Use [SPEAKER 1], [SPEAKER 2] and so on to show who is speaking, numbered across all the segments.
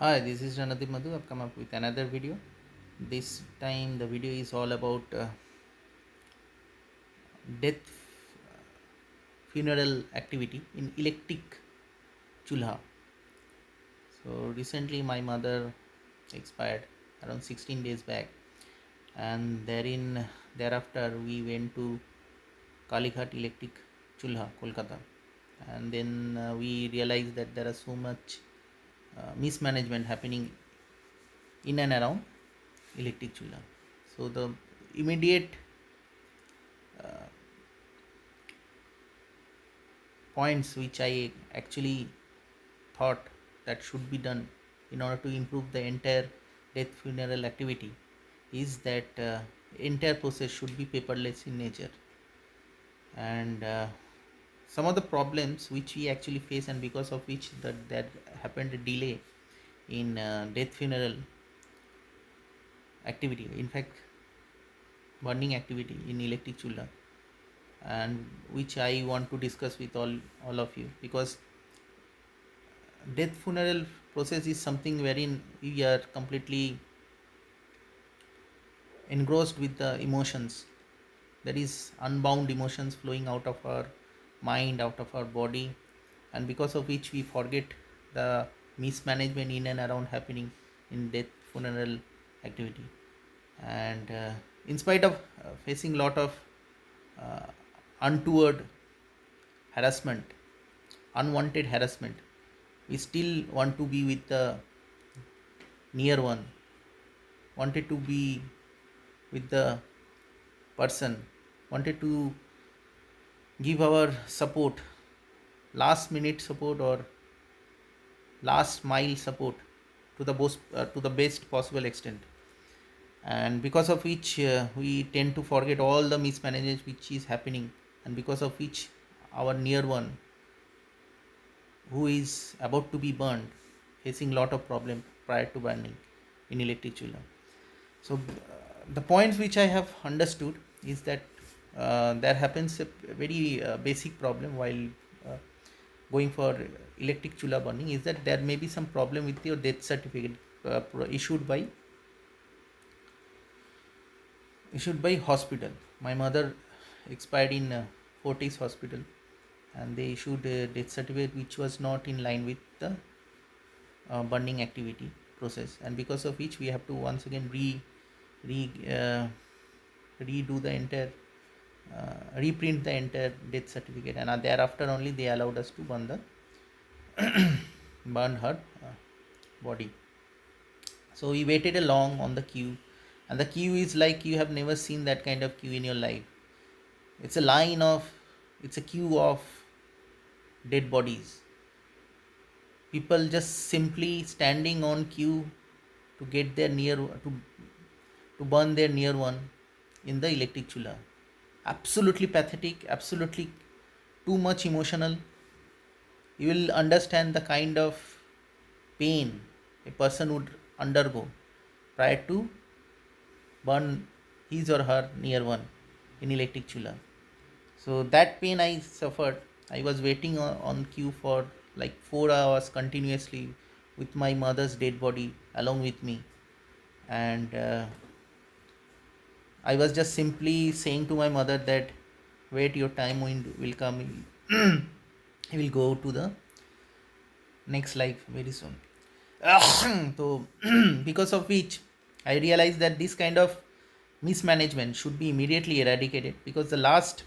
[SPEAKER 1] Hi, this is Ranadip Madhu. I've come up with another video. This time, the video is all about death funeral activity in electric chulha. So, recently, my mother expired around 16 days back, and thereafter, we went to Kalighat Electric Chulha, Kolkata, and then we realized that there is so much mismanagement happening in and around electric chulha. So, the immediate points which I actually thought that should be done in order to improve the entire death funeral activity is that entire process should be paperless in nature. And some of the problems which we actually face, and because of which that happened a delay in death funeral activity, in fact burning activity in electric chulha, and which I want to discuss with all of you, because death funeral process is something wherein we are completely engrossed with the emotions. There is unbound emotions flowing out of our mind, out of our body, and because of which we forget the mismanagement in and around happening in death funeral activity. And in spite of facing lot of uh, untoward harassment, unwanted harassment, we still want to be with the near one, wanted to be with the person, wanted to give our support, last minute support or last mile support to the best possible extent. And because of which we tend to forget all the mismanagement which is happening, and because of which our near one who is about to be burned facing lot of problem prior to burning in electric chula. So the points which I have understood is that there happens a very basic problem while uh, going for electric chula burning, is that there may be some problem with your death certificate issued by hospital. My mother expired in Fortis hospital, and they issued a death certificate which was not in line with the burning activity process, and because of which we have to once again re uh, redo the entire reprint the entire death certificate, and thereafter only they allowed us to burn her body. So we waited a long on the queue, and the queue is like you have never seen that kind of queue in your life. It's a line of, it's a queue of dead bodies, people just simply standing on queue to get their near to burn their near one in the electric chula. Absolutely pathetic, absolutely too much emotional. You will understand the kind of pain a person would undergo prior to burn his or her near one in electric chula. So that pain I suffered. I was waiting on queue for like 4 hours continuously with my mother's dead body along with me, and I was just simply saying to my mother that wait, your time will come. He will go to the next life very soon. So because of which I realized that this kind of mismanagement should be immediately eradicated, because the last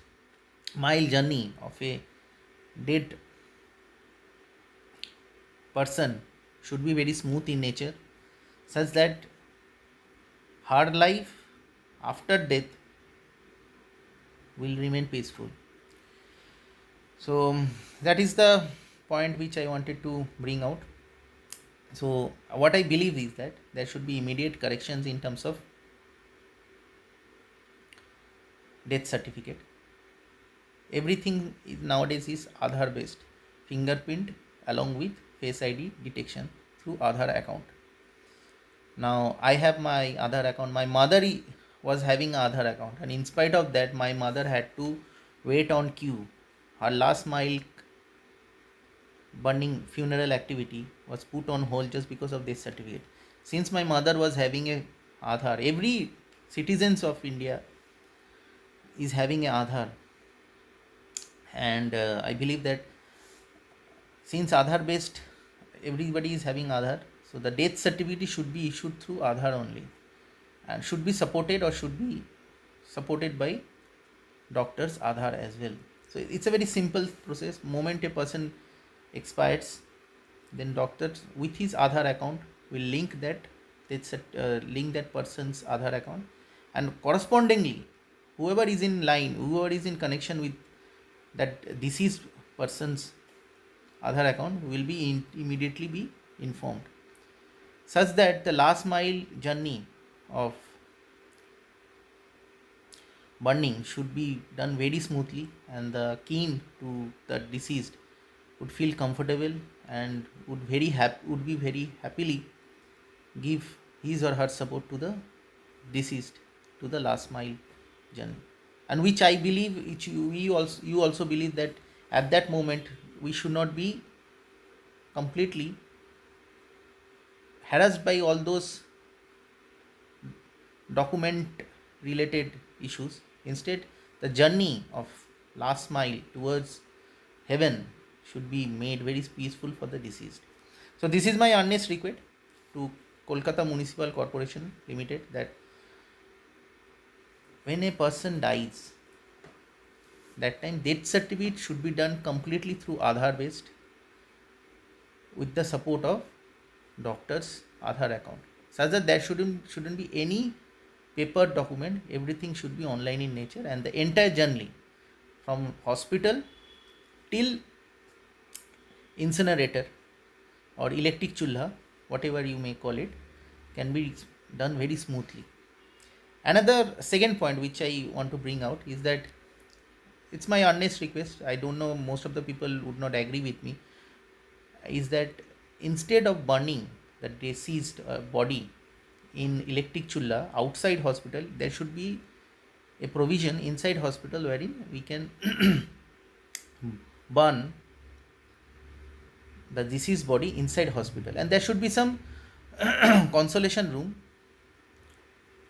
[SPEAKER 1] mile journey of a dead person should be very smooth in nature, such that hard life after death will remain peaceful. So that is the point which I wanted to bring out. So what I believe is that there should be immediate corrections in terms of death certificate. Everything nowadays is Aadhaar based, fingerprint along with face ID detection through Aadhaar account. Now I have my Aadhaar account. My mother was having Aadhaar account, and in spite of that my mother had to wait on queue. Her last mile burning funeral activity was put on hold just because of this certificate. Since my mother was having a Aadhaar, every citizens of India is having a Aadhaar, and I believe that since Aadhaar based, everybody is having Aadhaar, so the death certificate should be issued through Aadhaar only, and should be supported or should be supported by doctor's Aadhaar as well. So it's a very simple process. Moment a person expires, then doctor with his Aadhaar account will link that person's Aadhaar account, and correspondingly, whoever is in line, whoever is in connection with that deceased person's Aadhaar account will be immediately be informed, such that the last mile journey of burning should be done very smoothly, and the kin to the deceased would feel comfortable and would be very happily give his or her support to the deceased to the last mile journey, and which I believe you also believe that at that moment we should not be completely harassed by all those document related issues. Instead, the journey of last mile towards heaven should be made very peaceful for the deceased. So this is my earnest request to Kolkata Municipal Corporation Limited, that when a person dies, that time death certificate should be done completely through Aadhaar based with the support of doctor's Aadhaar account, such that there shouldn't be any paper document. Everything should be online in nature, and the entire journey from hospital till incinerator or electric chulha, whatever you may call it, can be done very smoothly. Another second point which I want to bring out is that it's my earnest request. I don't know, most of the people would not agree with me. Is that instead of burning the deceased body in electric chulla outside hospital, there should be a provision inside hospital wherein we can burn the deceased body inside hospital, and there should be some consolation room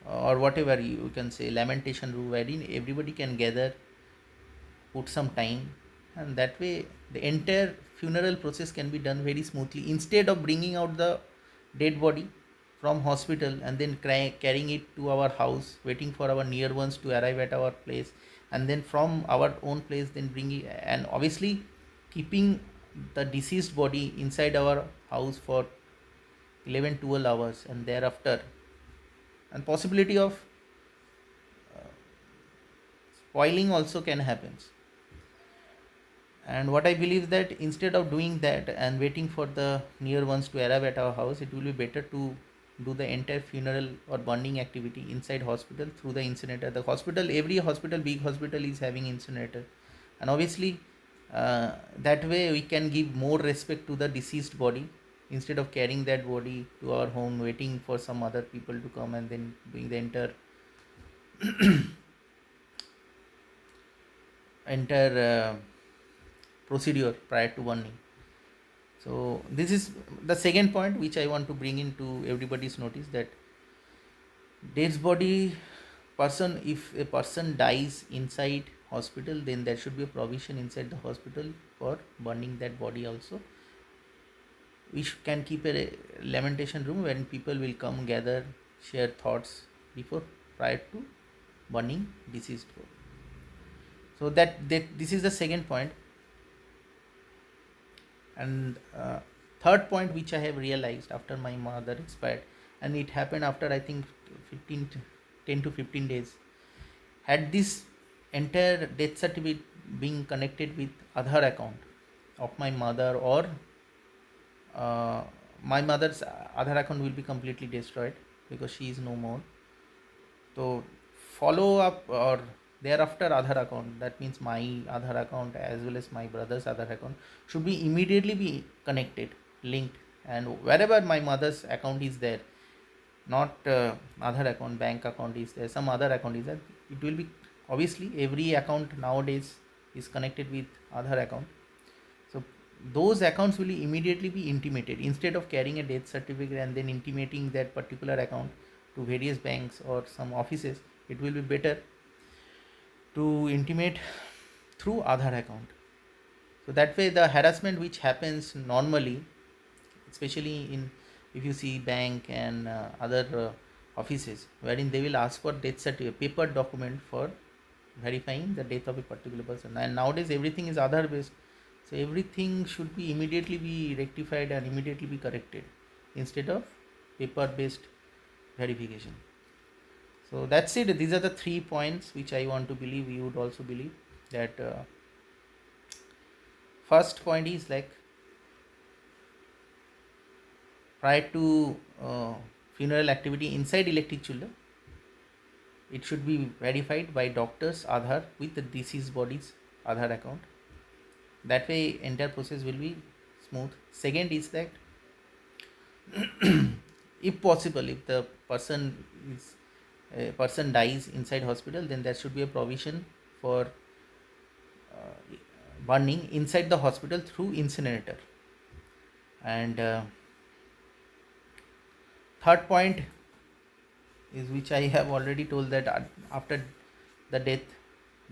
[SPEAKER 1] or whatever you can say, lamentation room, wherein everybody can gather, put some time, and that way the entire funeral process can be done very smoothly, instead of bringing out the dead body from hospital and then carrying it to our house, waiting for our near ones to arrive at our place, and then from our own place then bringing, and obviously keeping the deceased body inside our house for 11-12 hours, and thereafter, and possibility of spoiling also can happen. And what I believe, that instead of doing that and waiting for the near ones to arrive at our house, it will be better to do the entire funeral or burning activity inside hospital through the incinerator. The hospital, every hospital, big hospital is having incinerator, and obviously that way we can give more respect to the deceased body, instead of carrying that body to our home, waiting for some other people to come and then doing the entire procedure prior to burning. So this is the second point which I want to bring into everybody's notice, that dead body person, if a person dies inside hospital, then there should be a provision inside the hospital for burning that body also. We can keep a lamentation room when people will come, gather, share thoughts before, prior to burning deceased body. So that this is the second point. And third point which I have realized after my mother expired, and it happened after I think 10 to 15 days, had this entire death certificate being connected with Aadhaar account of my mother, or my mother's Aadhaar account will be completely destroyed because she is no more. So follow up, or thereafter Aadhaar account, that means my Aadhaar account as well as my brother's Aadhaar account, should be immediately be connected, linked, and wherever my mother's account is there, not Aadhaar account, bank account is there, some other account is there, it will be, obviously every account nowadays is connected with Aadhaar account. So those accounts will immediately be intimated instead of carrying a death certificate and then intimating that particular account to various banks or some offices. It will be better to intimate through Aadhaar account. So that way the harassment which happens normally, especially in, if you see bank and other offices wherein they will ask for death certificate, paper document for verifying the death of a particular person, and nowadays everything is Aadhaar based, so everything should be immediately be rectified and immediately be corrected instead of paper based verification. So that's it. These are the 3 points which I want to believe you would also believe. That first point is like, prior to funeral activity inside electric chulha, it should be verified by doctors Aadhaar with the deceased body's Aadhaar account. That way entire process will be smooth. Second is that if possible, if the person dies inside hospital, then there should be a provision for burning inside the hospital through incinerator. And third point is, which I have already told, that after the death,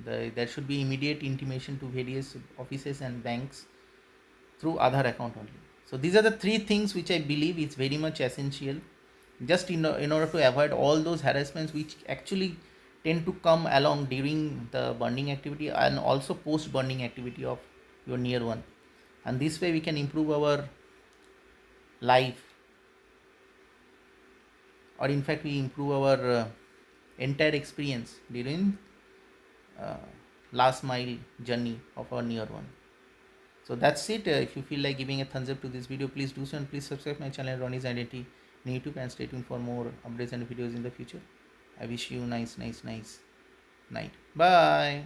[SPEAKER 1] there should be immediate intimation to various offices and banks through Aadhaar account only. So these are the 3 things which I believe is very much essential, just in order to avoid all those harassments which actually tend to come along during the burning activity and also post burning activity of your near one. And this way we can improve our life, or in fact we improve our entire experience during uh, last mile journey of our near one. So that's it. If you feel like giving a thumbs up to this video, please do so, and please subscribe my channel Ronnie's Identity on YouTube, and stay tuned for more updates and videos in the future. I wish you nice night. Bye.